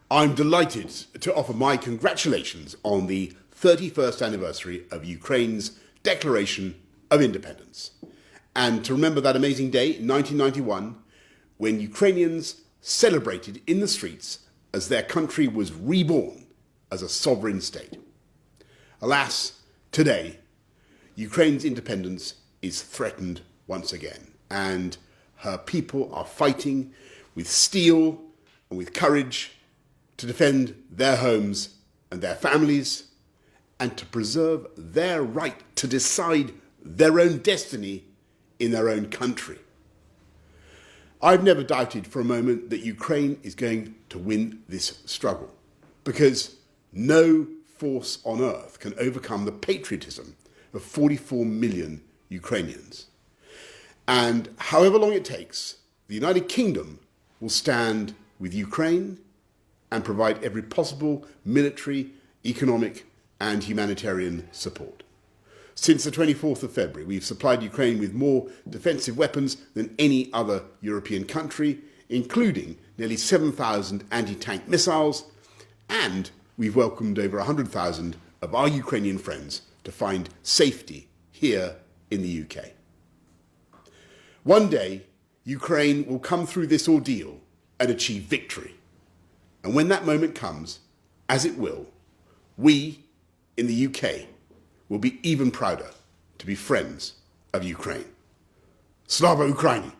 I'm delighted to offer my congratulations on the 31st anniversary of Ukraine's Declaration of Independence, and to remember that amazing day in 1991 when Ukrainians celebrated in the streets as their country was reborn as a sovereign state. Alas, today, Ukraine's independence is threatened once again, and her people are fighting with steel and with courage to defend their homes and their families, and to preserve their right to decide their own destiny in their own country. I've never doubted for a moment that Ukraine is going to win this struggle, because no force on earth can overcome the patriotism of 44 million Ukrainians. And however long it takes, the United Kingdom will stand with Ukraine and provide every possible military, economic and humanitarian support. Since the 24th of February, we've supplied Ukraine with more defensive weapons than any other European country, including nearly 7,000 anti-tank missiles, and we've welcomed over 100,000 of our Ukrainian friends to find safety here in the UK. One day, Ukraine will come through this ordeal and achieve victory. And when that moment comes, as it will, we in the UK will be even prouder to be friends of Ukraine. Slava Ukraini!